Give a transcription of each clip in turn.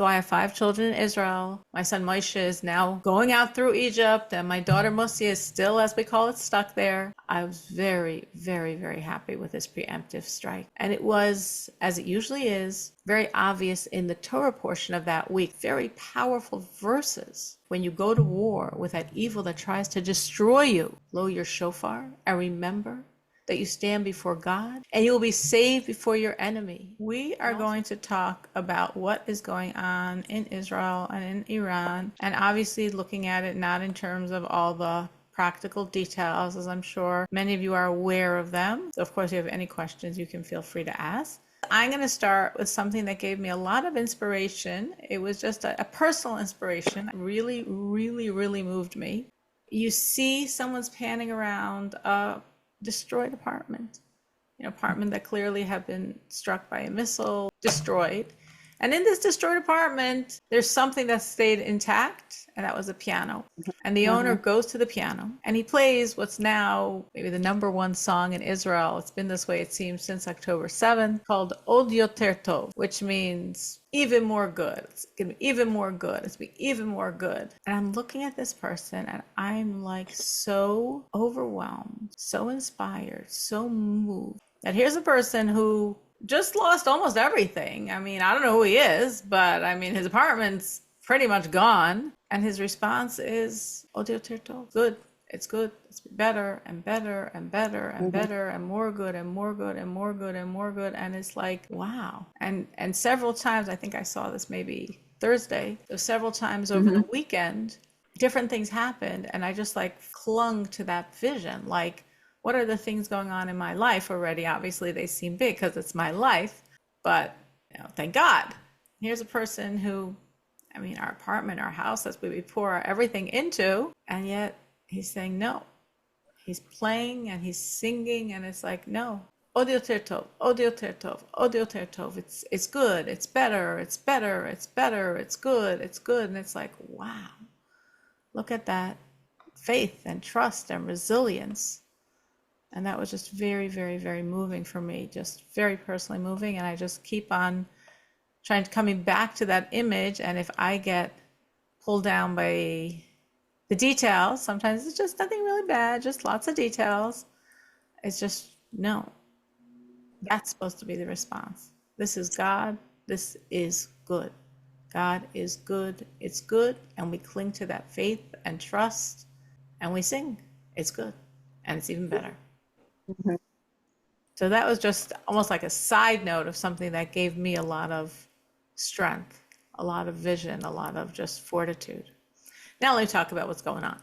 though I have 5 children in Israel, my son Moshe is now going out through Egypt, and my daughter Musi is still, as we call it, stuck there. I was very, very, very happy with this preemptive strike. And it was, as it usually is, very obvious in the Torah portion of that week, very powerful verses. When you go to war with that evil that tries to destroy you, blow your shofar and remember that you stand before God and you will be saved before your enemy. We are going to talk about what is going on in Israel and in Iran, and obviously looking at it not in terms of all the practical details, as I'm sure many of you are aware of them. So of course, if you have any questions, you can feel free to ask. I'm going to start with something that gave me a lot of inspiration. It was just a personal inspiration. Really, really, really moved me. You see someone's panning around a destroyed apartment, apartment that clearly had been struck by a missile, destroyed. And in this destroyed apartment, there's something that stayed intact, and that was a piano. And the owner goes to the piano, and he plays what's now maybe the #1 song in Israel. It's been this way, it seems, since October 7th, called Od Yoter Tov, which means even more good. It's going to be even more good. It's going to be even more good. And I'm looking at this person, and I'm like so overwhelmed, so inspired, so moved. And here's a person who just lost almost everything. I mean, I don't know who he is, but I mean, his apartment's pretty much gone. And his response is, Od Yoter Tov, good. It's good. It's better and better and better and better and more good and more good and more good and more good. And it's like, wow. And several times, I think I saw this maybe Thursday, so several times over the weekend, different things happened. And I just like clung to that vision. Like, what are the things going on in my life already? Obviously, they seem big because it's my life, but thank God. Here's a person who, I mean, our apartment, our house, that's where we pour everything into, and yet he's saying no. He's playing and he's singing, and it's like, no. Od Yoter Tov, Od Yoter Tov, Od Yoter Tov. It's good, it's better, it's better, it's better, it's good, it's good. And it's like, wow, look at that faith and trust and resilience. And that was just very, very, very moving for me, just very personally moving. And I just keep on coming back to that image. And if I get pulled down by the details, sometimes it's just nothing really bad, just lots of details. It's just, no, that's supposed to be the response. This is God. This is good. God is good. It's good. And we cling to that faith and trust, and we sing, it's good. And it's even better. So that was just almost like a side note of something that gave me a lot of strength, a lot of vision, a lot of just fortitude. Now let me talk about what's going on.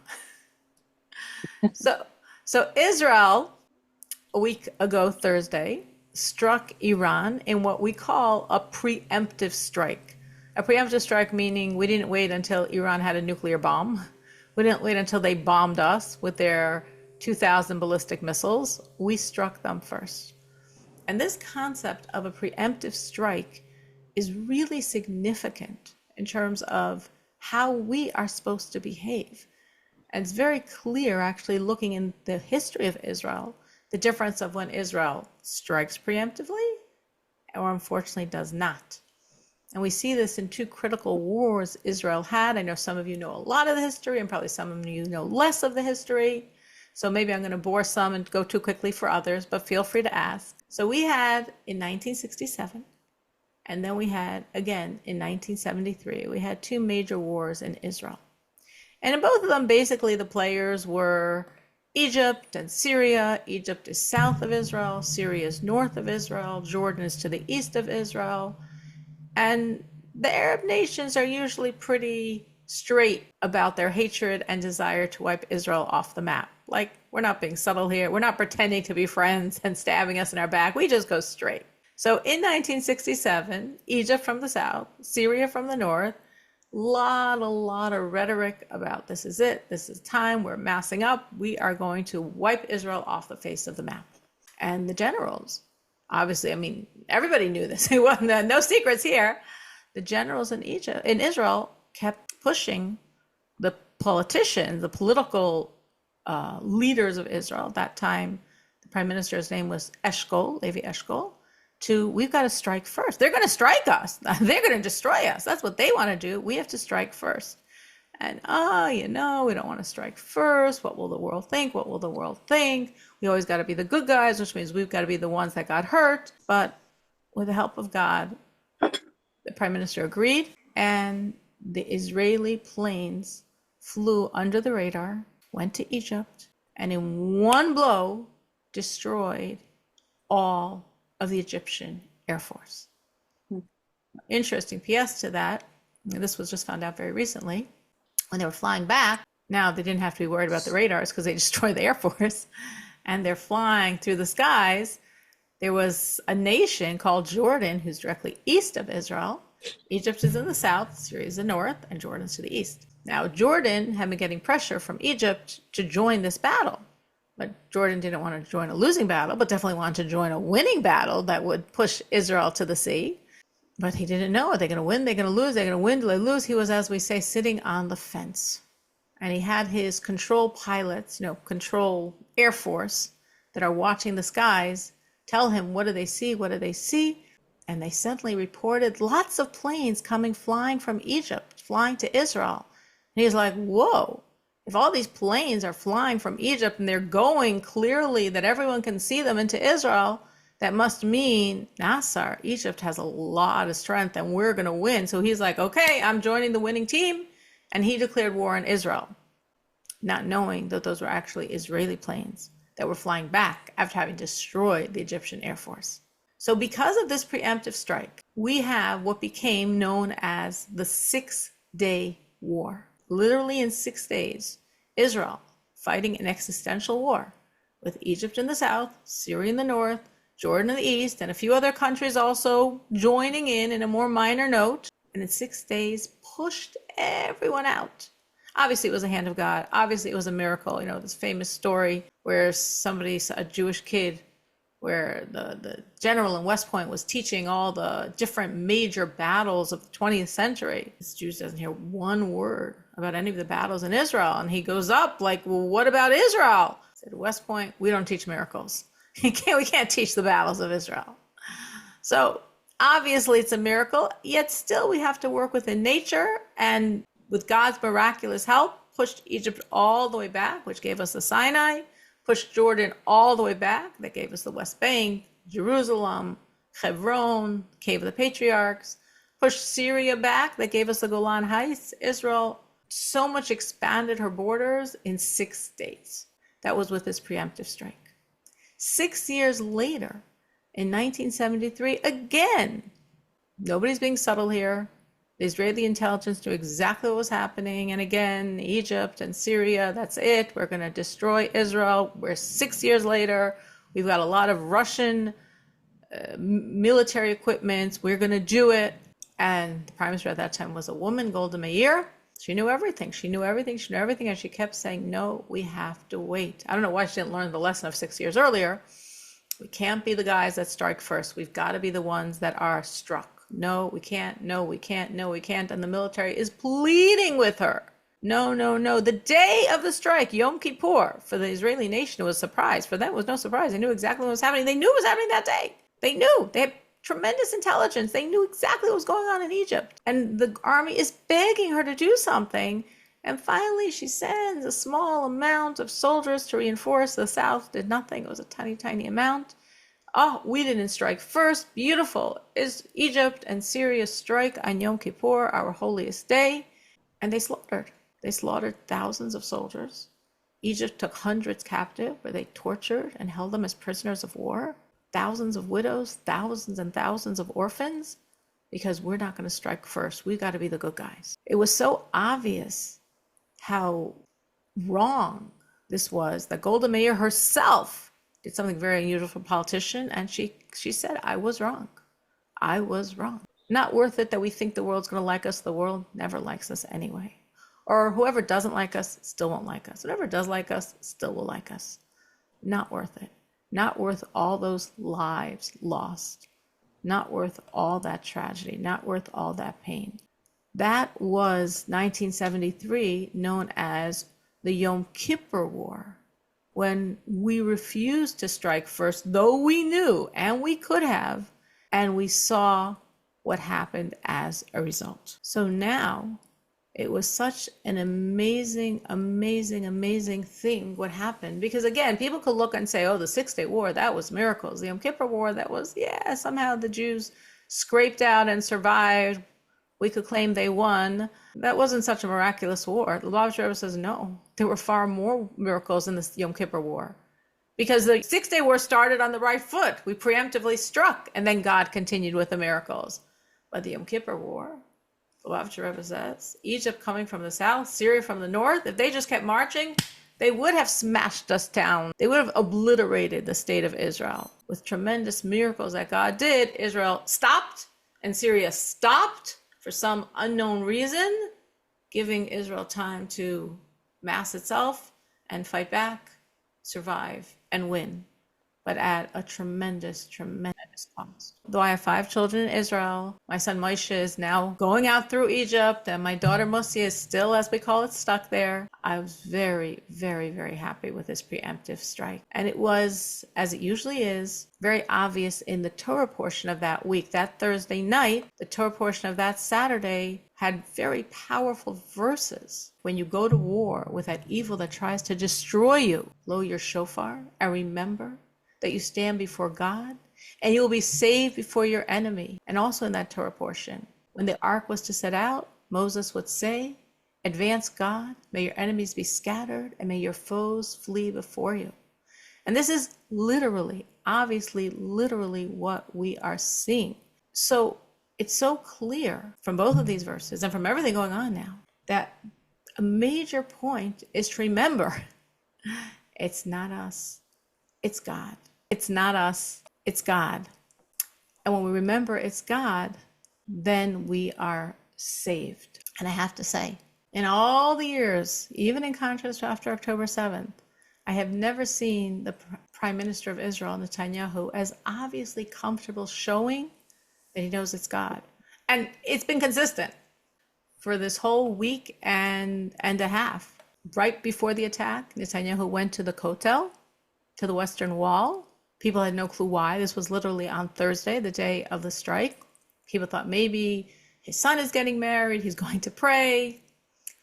So Israel, a week ago Thursday, struck Iran in what we call a preemptive strike. A preemptive strike meaning we didn't wait until Iran had a nuclear bomb. We didn't wait until they bombed us with their 2,000 ballistic missiles. We struck them first. And this concept of a preemptive strike is really significant in terms of how we are supposed to behave. And it's very clear, actually, looking in the history of Israel, the difference of when Israel strikes preemptively or unfortunately does not. And we see this in 2 critical wars Israel had. I know some of you know a lot of the history, and probably some of you know less of the history. So maybe I'm going to bore some and go too quickly for others, but feel free to ask. So we had in 1967, and then we had again in 1973, we had 2 major wars in Israel. And in both of them, basically the players were Egypt and Syria. Egypt is south of Israel, Syria is north of Israel, Jordan is to the east of Israel. And the Arab nations are usually pretty straight about their hatred and desire to wipe Israel off the map. Like, we're not being subtle here. We're not pretending to be friends and stabbing us in our back. We just go straight. So in 1967, Egypt from the south, Syria from the north, a lot of rhetoric about this is it. This is time. We're massing up. We are going to wipe Israel off the face of the map. And the generals, obviously, I mean, everybody knew this. It wasn't, no secrets here. The generals in Israel kept pushing the politicians, the political leaders of Israel. At that time, the prime minister's name was Levi Eshkol. to we've got to strike first. They're going to strike us. They're going to destroy us. That's what they want to do. We have to strike first. And, we don't want to strike first. What will the world think? What will the world think? We always got to be the good guys, which means we've got to be the ones that got hurt. But with the help of God, the prime minister agreed, and the Israeli planes flew under the radar, went to Egypt, and in one blow destroyed all of the Egyptian Air Force. Interesting PS to that, this was just found out very recently, when they were flying back, now they didn't have to be worried about the radars because they destroyed the Air Force, and they're flying through the skies. There was a nation called Jordan who's directly east of Israel. Egypt is in the south, Syria is the north, and Jordan's to the east. Now, Jordan had been getting pressure from Egypt to join this battle. But Jordan didn't want to join a losing battle, but definitely wanted to join a winning battle that would push Israel to the sea. But he didn't know, are they going to win? They're going to lose? They're going to win? Do they lose? He was, as we say, sitting on the fence. And he had his control pilots, control Air Force that are watching the skies, tell him, what do they see? What do they see? And they suddenly reported lots of planes flying from Egypt, flying to Israel. And he's like, whoa, if all these planes are flying from Egypt and they're going clearly that everyone can see them into Israel, that must mean Nasser, Egypt has a lot of strength and we're going to win. So he's like, okay, I'm joining the winning team. And he declared war on Israel, not knowing that those were actually Israeli planes that were flying back after having destroyed the Egyptian Air Force. So because of this preemptive strike, we have what became known as the 6-Day War. Literally in 6 days, Israel fighting an existential war with Egypt in the south, Syria in the north, Jordan in the east, and a few other countries also joining in a more minor note. And in 6 days, pushed everyone out. Obviously, it was the hand of God. Obviously, it was a miracle. This famous story where a Jewish kid, where the general in West Point was teaching all the different major battles of the 20th century. This Jew doesn't hear one word about any of the battles in Israel. And he goes up like, well, what about Israel? I said, West Point, we don't teach miracles. We can't teach the battles of Israel. So obviously it's a miracle, yet still we have to work within nature, and with God's miraculous help, pushed Egypt all the way back, which gave us the Sinai, pushed Jordan all the way back, that gave us the West Bank, Jerusalem, Hebron, Cave of the Patriarchs, pushed Syria back, that gave us the Golan Heights. Israel so much expanded her borders in 6 days. That was with this preemptive strike. 6 years later, in 1973, again, nobody's being subtle here. The Israeli intelligence knew exactly what was happening. And again, Egypt and Syria, that's it. We're going to destroy Israel. We're 6 years later. We've got a lot of Russian military equipment. We're going to do it. And the prime minister at that time was a woman, Golda Meir. She knew everything. She knew everything. She knew everything. And she kept saying, no, we have to wait. I don't know why she didn't learn the lesson of 6 years earlier. We can't be the guys that strike first. We've got to be the ones that are struck. No, we can't. No, we can't. No, we can't. And the military is pleading with her. No, no, no. The day of the strike, Yom Kippur, for the Israeli nation, it was a surprise. For them, it was no surprise. They knew exactly what was happening. They knew it was happening that day. They knew. They had tremendous intelligence. They knew exactly what was going on in Egypt. And the army is begging her to do something. And finally, she sends a small amount of soldiers to reinforce. The South did nothing. It was a tiny, tiny amount. Oh, we didn't strike first. Beautiful. Is Egypt and Syria strike on Yom Kippur, our holiest day? And they slaughtered. They slaughtered thousands of soldiers. Egypt took hundreds captive, where they tortured and held them as prisoners of war. Thousands of widows, thousands and thousands of orphans, because we're not going to strike first. We've got to be the good guys. It was so obvious how wrong this was that Golda Meir herself did something very unusual for a politician, and she said, I was wrong. I was wrong. Not worth it that we think the world's going to like us. The world never likes us anyway. Or whoever doesn't like us still won't like us. Whoever does like us still will like us. Not worth it. Not worth all those lives lost. Not worth all that tragedy. Not worth all that pain. That was 1973, known as the Yom Kippur War, when we refused to strike first, though we knew, and we could have, And we saw what happened as a result. So now it was such an amazing, amazing, amazing thing what happened. Because again, people could look and say, oh, the 6-Day War, that was miracles. The Yom Kippur War, that was, yeah, somehow the Jews scraped out and survived. We could claim they won. That wasn't such a miraculous war. The Lubavitcher Rebbe says, no, there were far more miracles in the Yom Kippur War. Because the 6-Day War started on the right foot. We preemptively struck, and then God continued with the miracles. But the Yom Kippur War, the Lubavitcher Rebbe says, Egypt coming from the south, Syria from the north, if they just kept marching, they would have smashed us down. They would have obliterated the state of Israel. With tremendous miracles that God did, Israel stopped, and Syria stopped for some unknown reason, giving Israel time to mass itself and fight back, survive, and win, but at a tremendous, tremendous cost. Though I have 5 children in Israel, my son Moshe is now going out through Egypt, and my daughter Musia is still, as we call it, stuck there. I was very, very, very happy with this preemptive strike. And it was, as it usually is, very obvious in the Torah portion of that week. That Thursday night, the Torah portion of that Saturday had very powerful verses. When you go to war with that evil that tries to destroy you, blow your shofar and remember that you stand before God and you will be saved before your enemy. And also in that Torah portion, when the ark was to set out, Moses would say, advance God, may your enemies be scattered and may your foes flee before you. And this is literally, obviously, literally what we are seeing. So it's so clear from both of these verses and from everything going on now that a major point is to remember it's not us, it's God. It's not us, it's God. And when we remember it's God, then we are saved. And I have to say, in all the years, even in contrast to after October 7th, I have never seen the Prime Minister of Israel, Netanyahu, as obviously comfortable showing that he knows it's God. And it's been consistent for this whole week and a half. Right before the attack, Netanyahu went to the Kotel, to the Western Wall. People had no clue why. This was literally on Thursday, the day of the strike. People thought maybe his son is getting married, he's going to pray.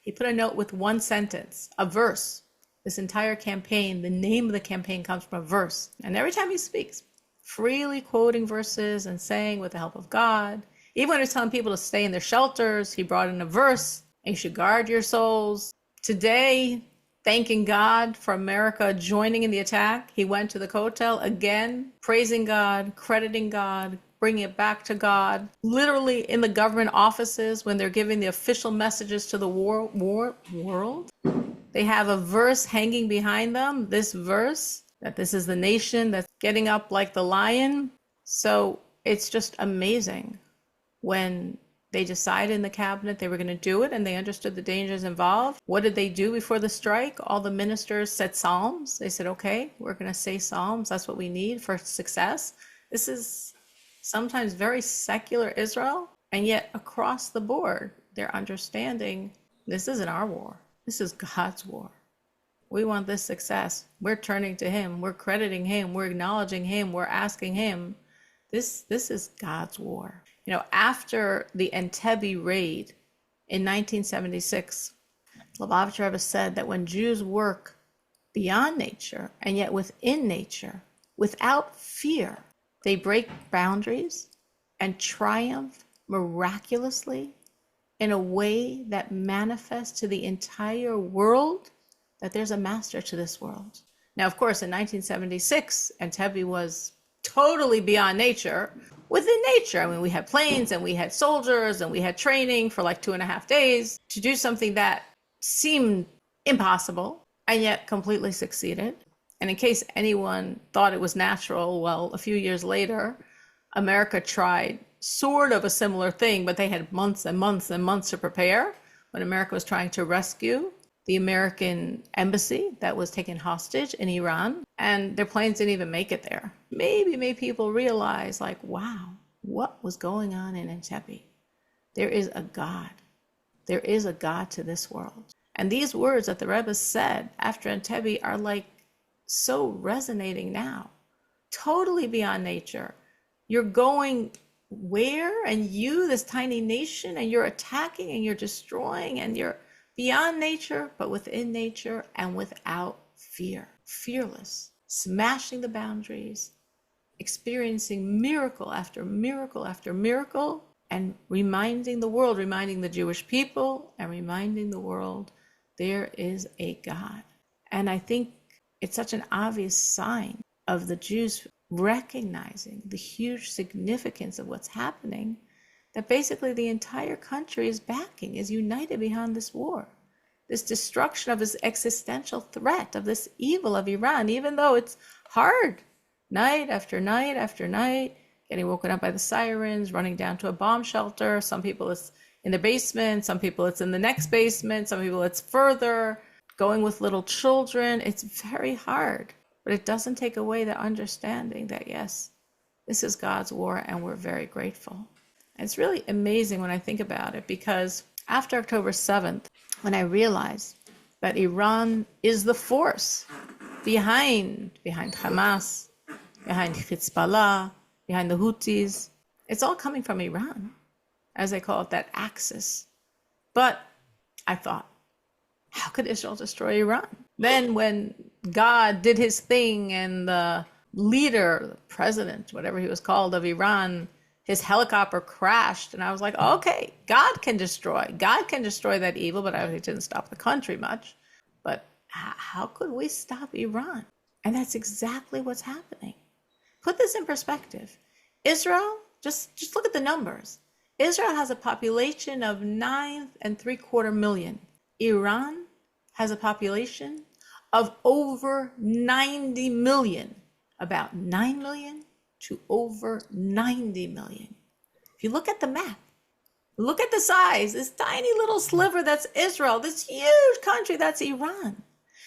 He put a note with one sentence, a verse. This entire campaign, the name of the campaign comes from a verse. And every time he speaks, freely quoting verses and saying with the help of God. Even when he was telling people to stay in their shelters, he brought in a verse, and you should guard your souls. Today, thanking God for America joining in the attack, he went to the Kotel again, praising God, crediting God, bringing it back to God. Literally in the government offices, when they're giving the official messages to the world, they have a verse hanging behind them, this verse, that this is the nation that's getting up like the lion. So it's just amazing when they decided in the cabinet they were going to do it and they understood the dangers involved. What did they do before the strike? All the ministers said Psalms. They said, okay, we're going to say Psalms. That's what we need for success. This is sometimes very secular Israel, and yet across the board, they're understanding this isn't our war. This is God's war. We want this success. We're turning to him. We're crediting him. We're acknowledging him. We're asking him. This is God's war. You know, after the Entebbe raid in 1976, Lubavitcher Rebbe said that when Jews work beyond nature and yet within nature, without fear, they break boundaries and triumph miraculously in a way that manifests to the entire world that there's a master to this world. Now, of course, in 1976, Entebbe was totally beyond nature. Within nature, I mean, we had planes and we had soldiers and we had training for like 2.5 days to do something that seemed impossible and yet completely succeeded. And in case anyone thought it was natural, well, a few years later, America tried sort of a similar thing, but they had months and months and months to prepare when America was trying to rescue the American embassy that was taken hostage in Iran, and their planes didn't even make it there. Maybe made people realize, like, wow, what was going on in Entebbe? There is a God. There is a God to this world. And these words that the Rebbe said after Entebbe are like so resonating now. Totally beyond nature. You're going where? And you, this tiny nation, and you're attacking and you're destroying and you're beyond nature, but within nature and without fear. Fearless, smashing the boundaries, experiencing miracle after miracle after miracle, and reminding the world, reminding the Jewish people, and reminding the world there is a God. And I think it's such an obvious sign of the Jews recognizing the huge significance of what's happening, that basically the entire country is backing, is united behind this war, this destruction of this existential threat, of this evil of Iran, even though it's hard, night after night after night, getting woken up by the sirens, running down to a bomb shelter. Some people it's in the basement, some people it's in the next basement, some people it's further, going with little children. It's very hard, but it doesn't take away the understanding that, yes, this is God's war and we're very grateful. And it's really amazing when I think about it, because after October 7th, when I realized that Iran is the force behind Hamas, behind Hezbollah, behind the Houthis, it's all coming from Iran, as they call it, that axis. But I thought, how could Israel destroy Iran? Then when God did his thing and the leader, the president, whatever he was called, of Iran, his helicopter crashed, and I was like, okay, God can destroy that evil, but it didn't stop the country much. But how could we stop Iran? And that's exactly what's happening. Put this in perspective. Israel, just look at the numbers. Israel has a population of 9.75 million. Iran has a population of over 90 million, about 9 million to over 90 million. If you look at the map, look at the size, this tiny little sliver that's Israel, this huge country that's Iran.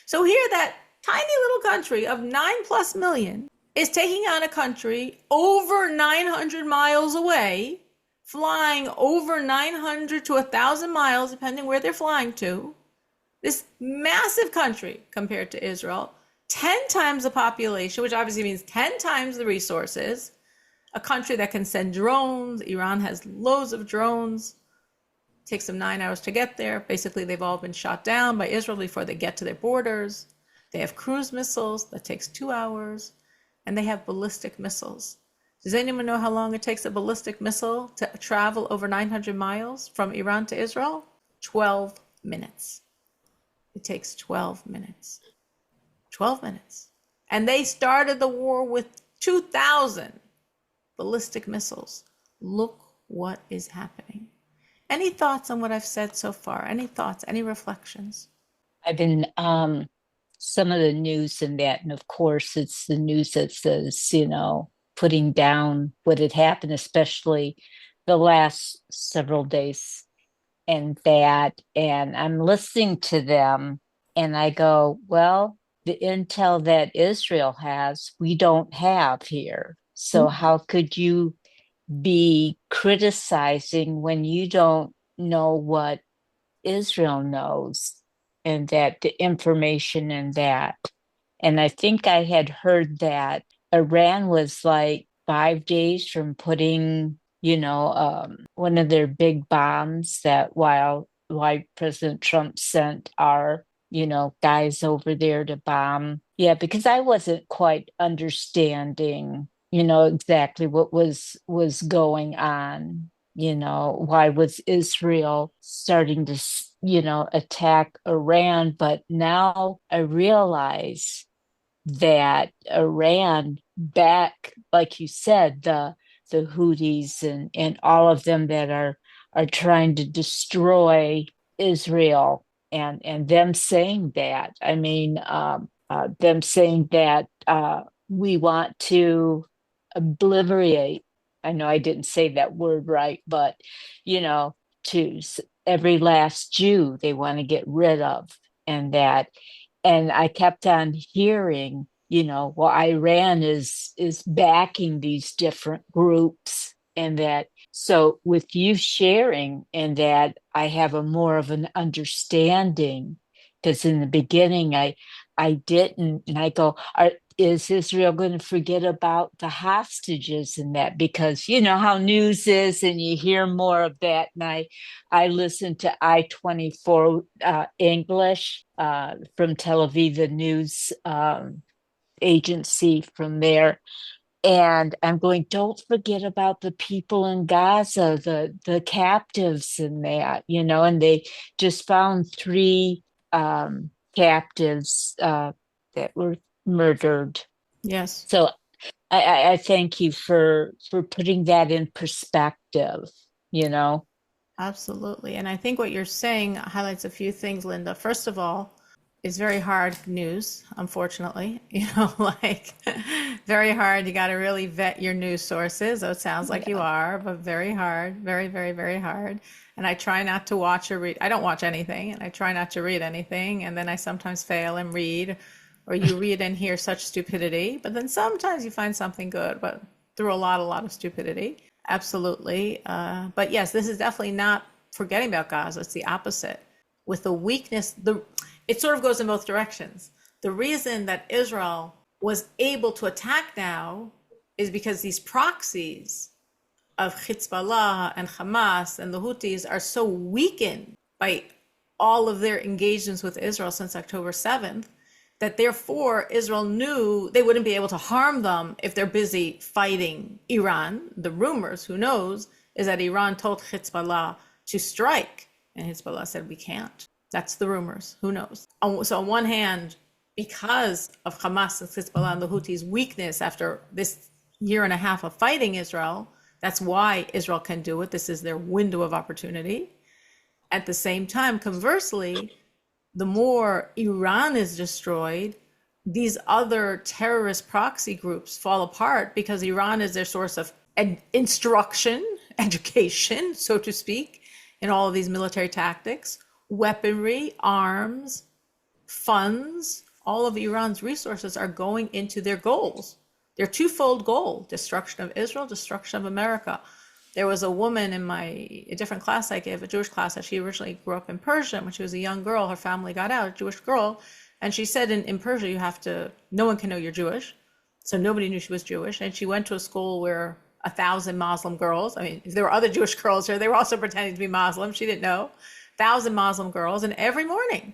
So here, that tiny little country of 9+ million is taking on a country over 900 miles away, flying over 900 to 1,000 miles, depending where they're flying to. This massive country compared to Israel, 10 times the population, which obviously means 10 times the resources, a country that can send drones. Iran has loads of drones. It takes them 9 hours to get there. Basically, they've all been shot down by Israel before they get to their borders. They have cruise missiles that takes 2 hours, and they have ballistic missiles. Does anyone know how long it takes a ballistic missile to travel over 900 miles from Iran to Israel? 12 minutes. It takes 12 minutes. 12 minutes. And they started the war with 2,000 ballistic missiles. Look what is happening. Any thoughts on what I've said so far? Any thoughts, any reflections? I've been some of the news in that, and of course it's the news that says, putting down what had happened, especially the last several days, and I'm listening to them and I go, well, the intel that Israel has, we don't have here. So how could you be criticizing when you don't know what Israel knows, and that the information in that? And I think I had heard that Iran was like 5 days from putting, one of their big bombs, that while President Trump sent our, guys over there to bomb. Yeah, because I wasn't quite understanding, exactly what was going on. Why was Israel starting to, attack Iran? But now I realize that Iran back, like you said, the Houthis and all of them that are trying to destroy Israel, and them saying that. I mean, them saying that we want to obliterate. I know I didn't say that word right, but to every last Jew they want to get rid of, and that. And I kept on hearing, well, Iran is backing these different groups, and that. So with you sharing, and that, I have a more of an understanding, because in the beginning I didn't, and I go, is Israel going to forget about the hostages and that? Because you know how news is, and you hear more of that. And I listen to I-24 English from Tel Aviv, the news agency from there. And I'm going, don't forget about the people in Gaza, the captives and that, you know, and they just found three captives that were murdered. Yes. So I thank you for putting that in perspective, you know. Absolutely. And I think what you're saying highlights a few things, Linda. First of all, it's very hard news, unfortunately. Like very hard. You got to really vet your news sources. So it sounds like you Yeah. are, but very hard, very, very, very hard. And I try not to watch or read. I don't watch anything, and I try not to read anything. And then I sometimes fail and read, or you read and hear such stupidity. But then sometimes you find something good, but through a lot of stupidity. Absolutely. But yes, this is definitely not forgetting about Gaza. It's the opposite. With the weakness, it sort of goes in both directions. The reason that Israel was able to attack now is because these proxies of Hezbollah and Hamas and the Houthis are so weakened by all of their engagements with Israel since October 7th that therefore Israel knew they wouldn't be able to harm them if they're busy fighting Iran. The rumors, who knows, is that Iran told Hezbollah to strike, and Hezbollah said, we can't. That's the rumors. Who knows? So on one hand, because of Hamas and Hezbollah and the Houthis' weakness after this year and a half of fighting Israel, that's why Israel can do it. This is their window of opportunity. At the same time, conversely, the more Iran is destroyed, these other terrorist proxy groups fall apart because Iran is their source of instruction, education, so to speak, in all of these military tactics, weaponry, arms, funds. All of Iran's resources are going into their goals. Their twofold goal: destruction of Israel, destruction of America. There was a woman in a different class I gave, a Jewish class, that she originally grew up in Persia. When she was a young girl, her family got out, a Jewish girl, and she said in Persia, you have to, no one can know you're Jewish. So nobody knew she was Jewish. And she went to a school where 1,000 Muslim girls, I mean, if there were other Jewish girls there, they were also pretending to be Muslim. She didn't know. 1,000 Muslim girls. And every morning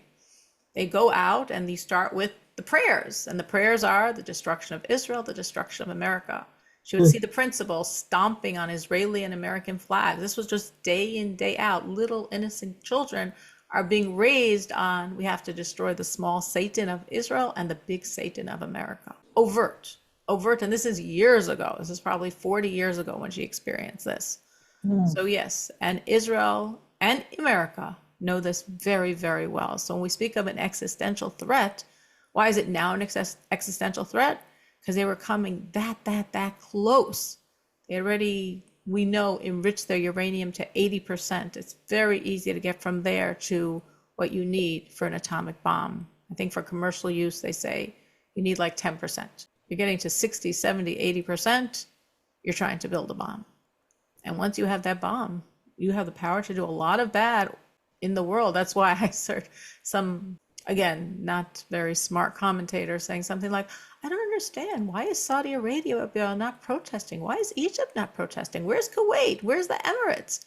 they go out and they start with the prayers. And the prayers are the destruction of Israel, the destruction of America. She would see the principal stomping on Israeli and American flags. This was just day in, day out. Little innocent children are being raised on, we have to destroy the small Satan of Israel and the big Satan of America. Overt. And this is years ago. This is probably 40 years ago when she experienced this. So yes, and Israel and America know this very, very well. So when we speak of an existential threat, why is it now an existential threat? Because they were coming that close. They already, we know, enriched their uranium to 80%. It's very easy to get from there to what you need for an atomic bomb. I think for commercial use, they say you need like 10%. You're getting to 60, 70, 80%, you're trying to build a bomb. And once you have that bomb, you have the power to do a lot of bad in the world. That's why I heard some, again, not very smart commentators saying something like, I don't understand. Why is Saudi Arabia not protesting? Why is Egypt not protesting? Where's Kuwait? Where's the Emirates?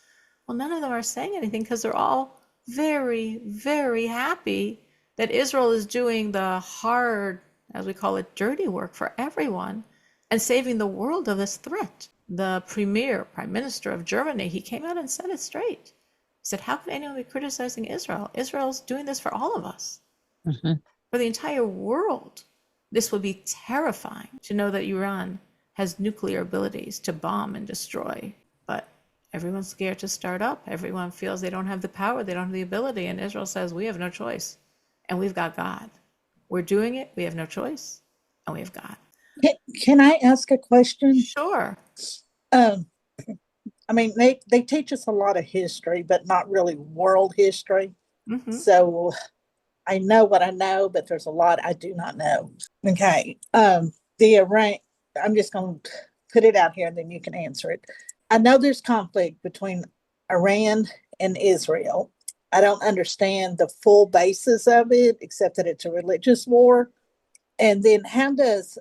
Well, none of them are saying anything because they're all very, very happy that Israel is doing the hard, as we call it, dirty work for everyone and saving the world of this threat. The prime minister of Germany, he came out and said it straight. He said, how could anyone be criticizing Israel? Israel's doing this for all of us, for the entire world. This would be terrifying to know that Iran has nuclear abilities to bomb and destroy. But everyone's scared to start up. Everyone feels they don't have the power, they don't have the ability. And Israel says, we have no choice. And we've got God. We're doing it. We have no choice. And we have God. Can I ask a question? Sure. I mean, they teach us a lot of history, but not really world history. So I know what I know, but there's a lot I do not know. Okay. The Iran, I'm just going to put it out here and then you can answer it. I know there's conflict between Iran and Israel. I don't understand the full basis of it, except that it's a religious war. And then how does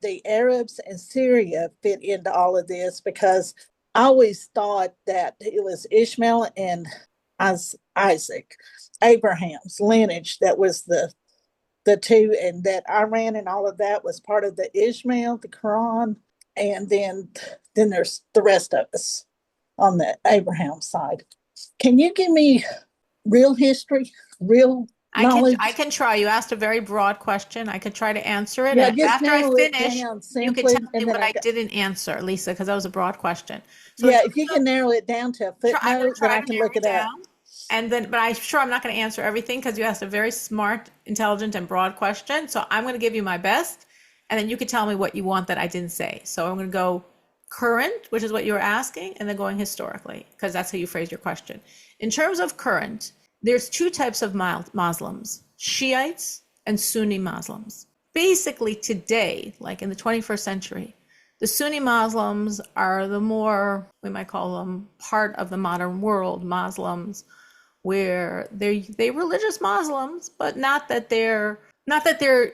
the Arabs and Syria fit into all of this? Because I always thought that it was Ishmael and Isaac, Abraham's lineage, that was the two, and that Iran and all of that was part of the Ishmael, the Quran, and then there's the rest of us on the Abraham side. Can you give me real history, real knowledge? I can try. You asked a very broad question. I could try to answer it. Yeah, And just after I narrow it finish, down you could simply, tell me and then what I didn't answer, Lisa, because that was a broad question. So yeah, if you can narrow it down to a I'm going to footnote, then try I to can narrow look it it up. down. And then, but I'm sure I'm not going to answer everything because you asked a very smart, intelligent, and broad question. So I'm going to give you my best, and then you can tell me what you want that I didn't say. So I'm going to go current, which is what you were asking, and then going historically, because that's how you phrase your question. In terms of current, there's two types of Muslims, Shiites and Sunni Muslims. Basically today, like in the 21st century, the Sunni Muslims are the more, we might call them part of the modern world Muslims, where they're religious Muslims, but not that they're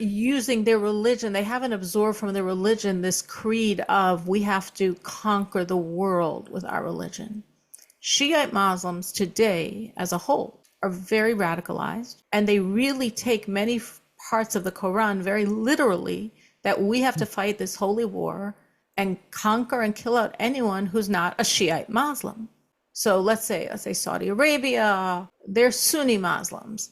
using their religion. They haven't absorbed from their religion this creed of we have to conquer the world with our religion. Shiite Muslims today as a whole are very radicalized, and they really take many parts of the Quran very literally, that we have to fight this holy war and conquer and kill out anyone who's not a Shiite Muslim. So let's say Saudi Arabia, they're Sunni Muslims.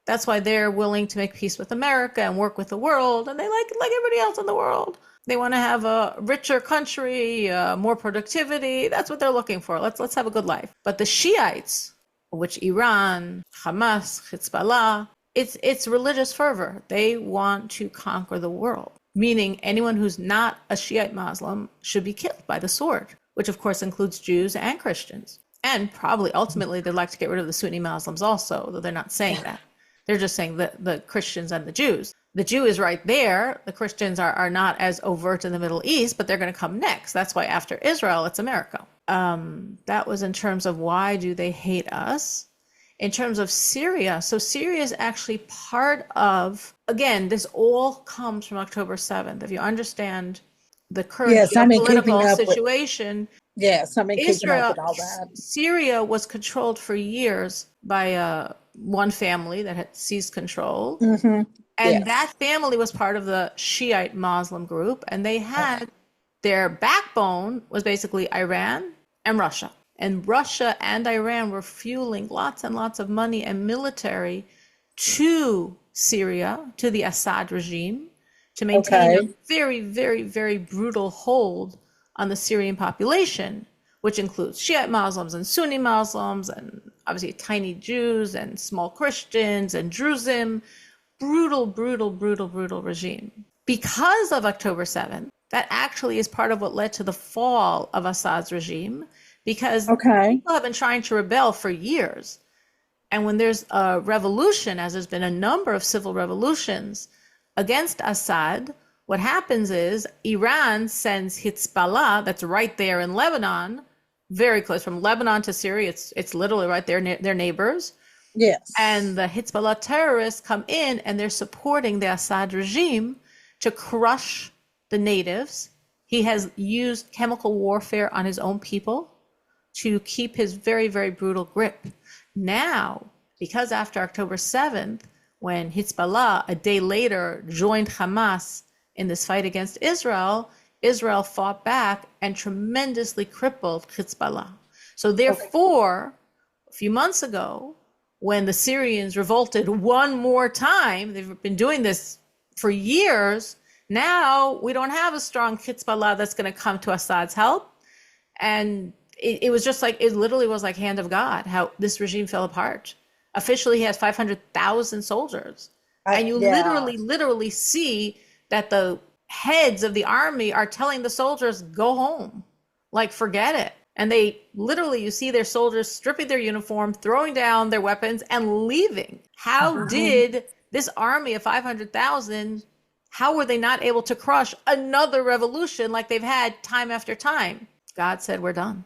That's why they're willing to make peace with America and work with the world, and they like everybody else in the world. They want to have a richer country, more productivity. That's what they're looking for. Let's have a good life. But the Shiites, which Iran, Hamas, Hezbollah, it's religious fervor. They want to conquer the world, meaning anyone who's not a Shiite Muslim should be killed by the sword, which of course includes Jews and Christians. And probably ultimately they'd like to get rid of the Sunni Muslims also, though they're not saying that. They're just saying the Christians and the Jews. The Jew is right there. The Christians are not as overt in the Middle East, but they're going to come next. That's why after Israel, it's America. That was in terms of why do they hate us. In terms of Syria, so Syria is actually part of, again, this all comes from October 7th. If you understand the current geopolitical situation, yes, I mean, keeping up with all that. Syria was controlled for years by one family that had seized control. Mm-hmm. And that family was part of the Shiite Muslim group. And they had their backbone was basically Iran and Russia. And Russia and Iran were fueling lots and lots of money and military to Syria, to the Assad regime, to maintain a very, very, very brutal hold on the Syrian population, which includes Shiite Muslims and Sunni Muslims and obviously tiny Jews and small Christians and Druzim. Brutal, brutal, brutal, brutal regime. Because of October 7th, that actually is part of what led to the fall of Assad's regime, because people have been trying to rebel for years. And when there's a revolution, as there's been a number of civil revolutions against Assad, what happens is Iran sends Hezbollah, that's right there in Lebanon, very close from Lebanon to Syria. It's literally right there, they're neighbors. Yes. And the Hezbollah terrorists come in and they're supporting the Assad regime to crush the natives. He has used chemical warfare on his own people to keep his very, very brutal grip. Now, because after October 7th, when Hezbollah a day later joined Hamas in this fight against Israel, Israel fought back and tremendously crippled Hezbollah. So therefore, a few months ago, when the Syrians revolted one more time, they've been doing this for years, now we don't have a strong Hezbollah that's going to come to Assad's help. And it was just like, it literally was like hand of God, how this regime fell apart. Officially, he has 500,000 soldiers. And you literally see that the heads of the army are telling the soldiers, go home, like forget it. And they literally, you see their soldiers stripping their uniform, throwing down their weapons and leaving. How did this army of 500,000, how were they not able to crush another revolution like they've had time after time? God said, we're done.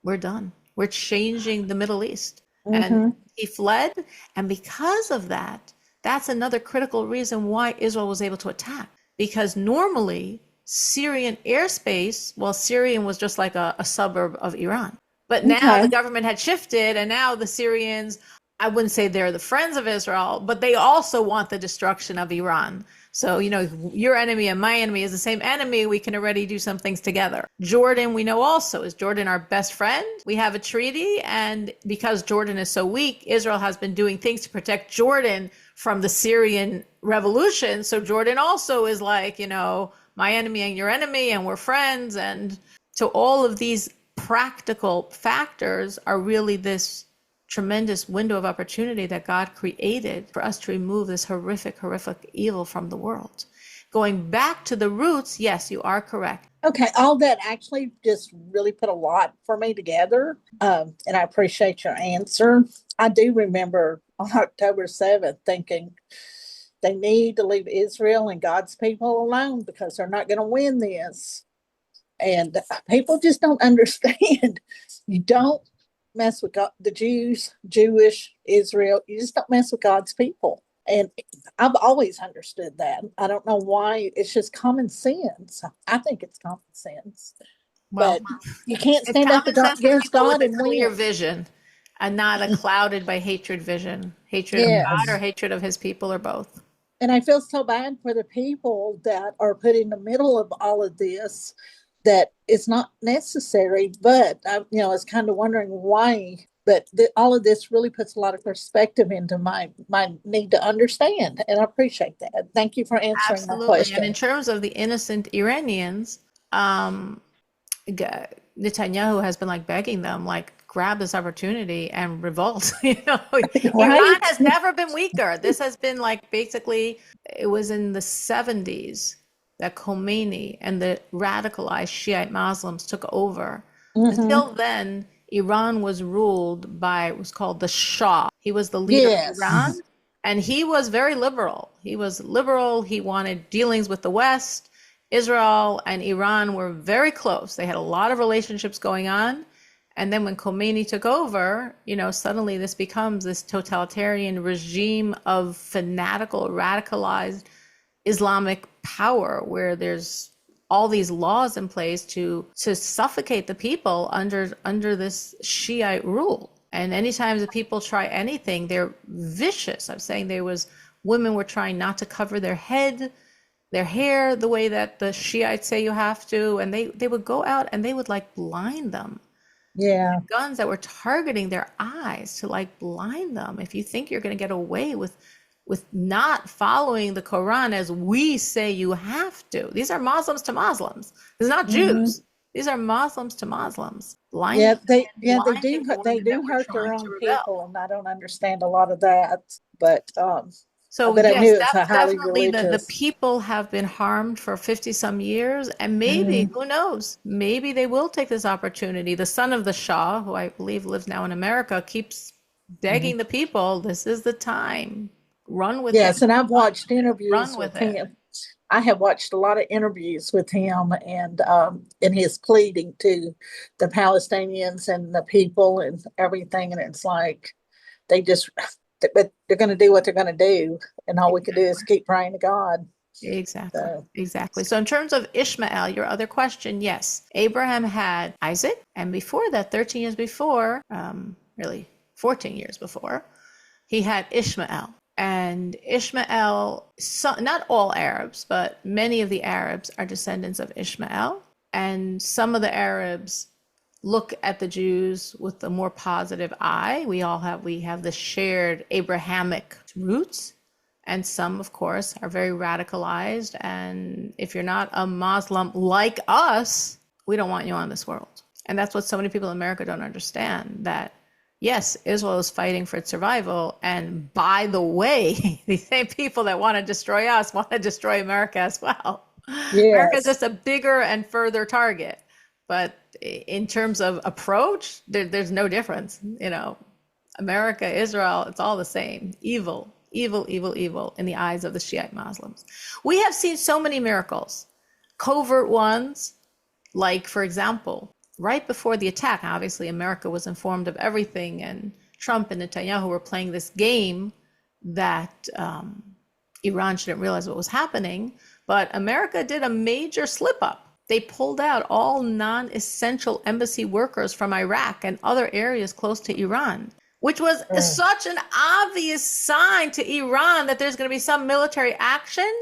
We're done. We're changing the Middle East. And he fled. And because of that, that's another critical reason why Israel was able to attack. Because normally Syrian airspace, well, Syrian was just like a suburb of Iran. But now the government had shifted, and now the Syrians, I wouldn't say they're the friends of Israel, but they also want the destruction of Iran. So, your enemy and my enemy is the same enemy. We can already do some things together. Jordan, we know also, is Jordan our best friend? We have a treaty. And because Jordan is so weak, Israel has been doing things to protect Jordan from the Syrian revolution. So Jordan also is like, my enemy and your enemy, and we're friends. And so all of these practical factors are really this tremendous window of opportunity that God created for us to remove this horrific evil from the world. Going back to the roots, yes, you are correct. Okay, all that actually just really put a lot for me together, and I appreciate your answer. I do remember on October 7th thinking they need to leave Israel and God's people alone because they're not going to win this. And people just don't understand. You don't mess with God, the Jews, Jewish, Israel. You just don't mess with God's people. And I've always understood that. I don't know why. It's just common sense. I think it's common sense. Well, but you can't stand up against God and clear vision, and not a clouded by hatred vision. Hatred of God or hatred of his people, or both. And I feel so bad for the people that are put in the middle of all of this, that it's not necessary. But I was kind of wondering why. But all of this really puts a lot of perspective into my need to understand, and I appreciate that. Thank you for answering my question. And in terms of the innocent Iranians, Netanyahu has been begging them, grab this opportunity and revolt. Right? Iran has never been weaker. This has been basically, it was in the 70s that Khomeini and the radicalized Shiite Muslims took over. Mm-hmm. Until then, Iran was ruled by, it was called the Shah. He was the leader of Iran, and he was very liberal. He wanted dealings with the West. Israel and Iran were very close. They had a lot of relationships going on. And then when Khomeini took over, suddenly this becomes this totalitarian regime of fanatical, radicalized Islamic power, where there's all these laws in place to suffocate the people under this Shiite rule. And anytime the people try anything, they're vicious. I'm saying women were trying not to cover their hair the way that the Shiites say you have to, and they would go out and they would blind them. Yeah. Guns that were targeting their eyes to blind them. If you think you're going to get away with not following the Quran as we say you have to. These are Muslims to Muslims. It's not Jews. These are Muslims to Muslims. They do hurt their own people, and I don't understand a lot of that. But definitely the people have been harmed for 50 some years, and maybe, who knows, maybe they will take this opportunity. The son of the Shah, who I believe lives now in America, keeps begging the people, this is the time. Run with it. Yes, and I've watched interviews with him. I have watched a lot of interviews with him, and his pleading to the Palestinians and the people and everything. And it's but they're going to do what they're going to do, and all we can do is keep praying to God. Exactly. So in terms of Ishmael, your other question, yes, Abraham had Isaac, and before that, 13 years before, really 14 years before, he had Ishmael. And Ishmael, not all Arabs, but many of the Arabs are descendants of Ishmael. And some of the Arabs look at the Jews with a more positive eye. We have the shared Abrahamic roots. And some, of course, are very radicalized. And if you're not a Muslim like us, we don't want you on this world. And that's what so many people in America don't understand, that yes, Israel is fighting for its survival. And by the way, the same people that want to destroy us want to destroy America as well. Yes. America is just a bigger and further target. But in terms of approach, there's no difference. America, Israel, it's all the same. Evil in the eyes of the Shiite Muslims. We have seen so many miracles, covert ones, for example, right before the attack, obviously America was informed of everything, and Trump and Netanyahu were playing this game that Iran shouldn't realize what was happening, but America did a major slip up. They pulled out all non-essential embassy workers from Iraq and other areas close to Iran, which was such an obvious sign to Iran that there's going to be some military action.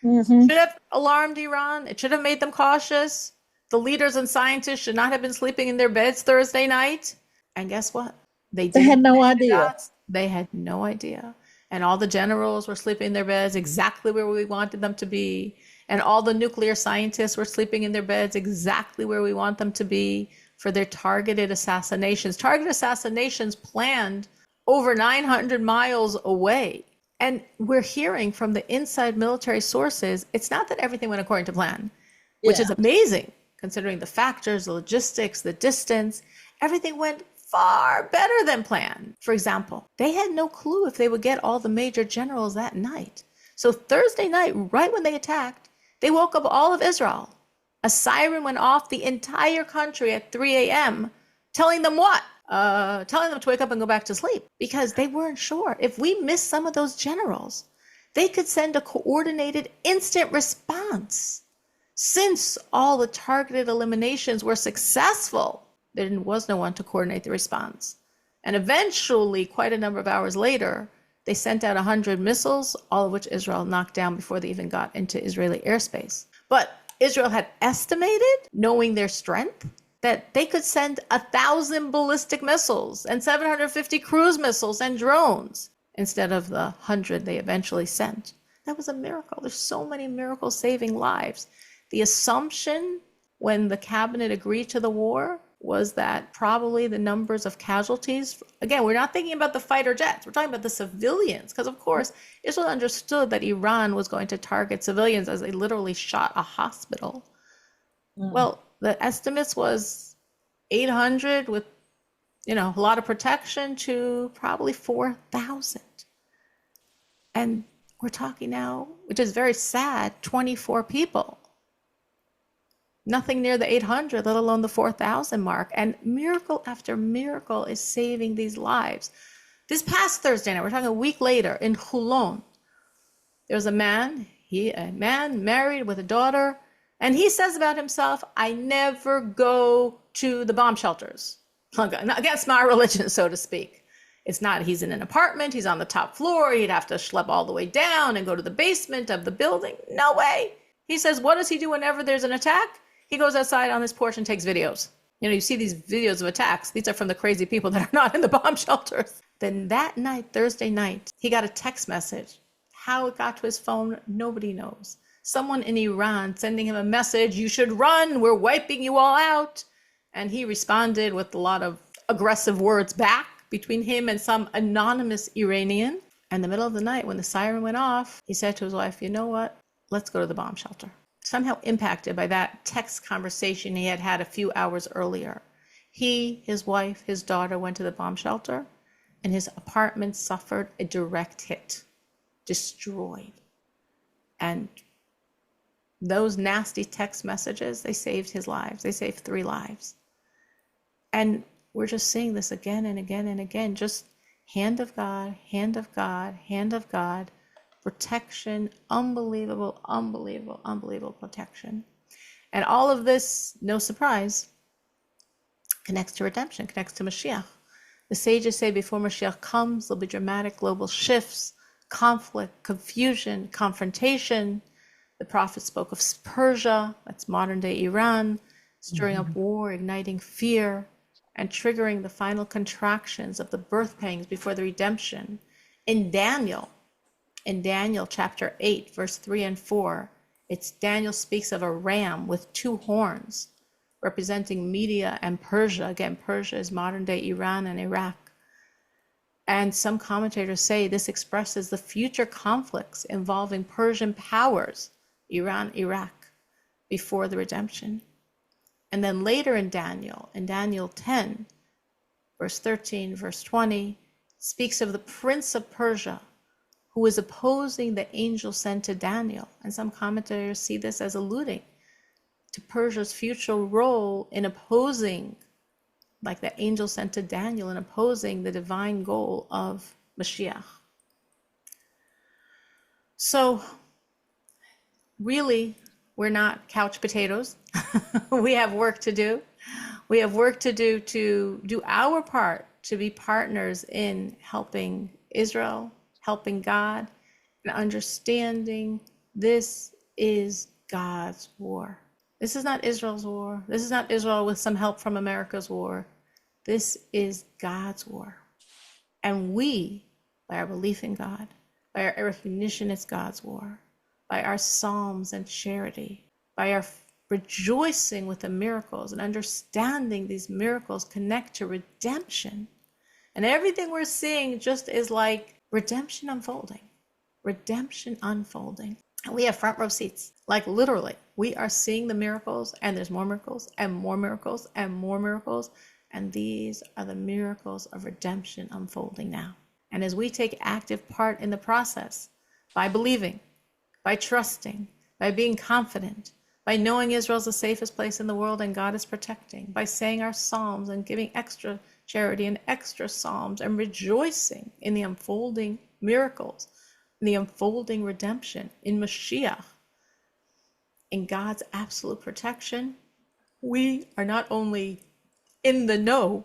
Should have alarmed Iran. It should have made them cautious. The leaders and scientists should not have been sleeping in their beds Thursday night. And guess what? They had no idea. They had no idea. And all the generals were sleeping in their beds exactly where we wanted them to be. And all the nuclear scientists were sleeping in their beds exactly where we want them to be for their targeted assassinations. Targeted assassinations planned over 900 miles away. And we're hearing from the inside military sources, it's not that everything went according to plan, which is amazing considering the factors, the logistics, the distance. Everything went far better than planned. For example, they had no clue if they would get all the major generals that night. So Thursday night, right when they attacked, they woke up all of Israel. A siren went off the entire country at 3 a.m. telling them what? Telling them to wake up and go back to sleep because they weren't sure. If we missed some of those generals, they could send a coordinated instant response. Since all the targeted eliminations were successful, there was no one to coordinate the response. And eventually, quite a number of hours later, they sent out 100 missiles, all of which Israel knocked down before they even got into Israeli airspace. But Israel had estimated, knowing their strength, that they could send 1,000 ballistic missiles and 750 cruise missiles and drones instead of the 100 they eventually sent. That was a miracle. There's so many miracles saving lives. The assumption when the cabinet agreed to the war was that probably the numbers of casualties, again, we're not thinking about the fighter jets, we're talking about the civilians, because of course, Israel understood that Iran was going to target civilians as they literally shot a hospital. Well, the estimates was 800 with, a lot of protection to probably 4,000. And we're talking now, which is very sad, 24 people. Nothing near the 800, let alone the 4,000 mark. And miracle after miracle is saving these lives. This past Thursday night, we're talking a week later, in Hulon, there was a man married with a daughter, and he says about himself, I never go to the bomb shelters. Against my religion, so to speak. It's not, he's in an apartment, he's on the top floor, he'd have to schlep all the way down and go to the basement of the building. No way. He says, what does he do whenever there's an attack? He goes outside on his porch and takes videos. You see these videos of attacks. These are from the crazy people that are not in the bomb shelters. Then that night, Thursday night, he got a text message. How it got to his phone, nobody knows. Someone in Iran sending him a message, you should run, we're wiping you all out. And he responded with a lot of aggressive words back between him and some anonymous Iranian. And in the middle of the night, when the siren went off, he said to his wife, you know what? Let's go to the bomb shelter. Somehow impacted by that text conversation he had had a few hours earlier. He, his wife, his daughter went to the bomb shelter, and his apartment suffered a direct hit, destroyed. And those nasty text messages, they saved his lives. They saved 3 lives. And we're just seeing this again and again and again, just hand of God, hand of God, hand of God. Protection, unbelievable protection. And all of this, no surprise, connects to redemption, connects to Mashiach. The sages say before Mashiach comes, there'll be dramatic global shifts, conflict, confusion, confrontation. The prophet spoke of Persia, that's modern day Iran, stirring up war, igniting fear, and triggering the final contractions of the birth pangs before the redemption. In Daniel chapter 8, verse 3 and 4, Daniel speaks of a ram with 2 horns, representing Media and Persia. Again, Persia is modern day Iran and Iraq. And some commentators say this expresses the future conflicts involving Persian powers, Iran, Iraq, before the redemption. And then later in Daniel 10, verse 13, verse 20, speaks of the prince of Persia, who is opposing the angel sent to Daniel. And some commentators see this as alluding to Persia's future role in opposing, like the angel sent to Daniel, in opposing the divine goal of Mashiach. So really, we're not couch potatoes. We have work to do. We have work to do our part to be partners in helping Israel, helping God, and understanding this is God's war. This is not Israel's war. This is not Israel with some help from America's war. This is God's war. And we, by our belief in God, by our recognition it's God's war, by our psalms and charity, by our rejoicing with the miracles and understanding these miracles connect to redemption. And everything we're seeing just is like redemption unfolding. Redemption unfolding. And we have front row seats. Like literally, we are seeing the miracles, and there's more miracles and more miracles and more miracles. And these are the miracles of redemption unfolding now. And as we take active part in the process, by believing, by trusting, by being confident, by knowing Israel's the safest place in the world and God is protecting, by saying our psalms and giving extra charity and extra psalms and rejoicing in the unfolding miracles, in the unfolding redemption, in Mashiach, in God's absolute protection, we are not only in the know,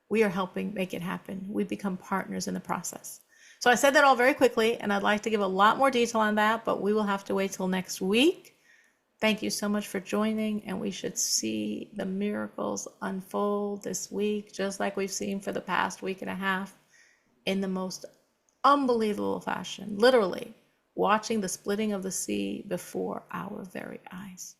we are helping make it happen. We become partners in the process. So I said that all very quickly, and I'd like to give a lot more detail on that, but we will have to wait till next week. Thank you so much for joining, and we should see the miracles unfold this week, just like we've seen for the past week and a half, in the most unbelievable fashion, literally watching the splitting of the sea before our very eyes.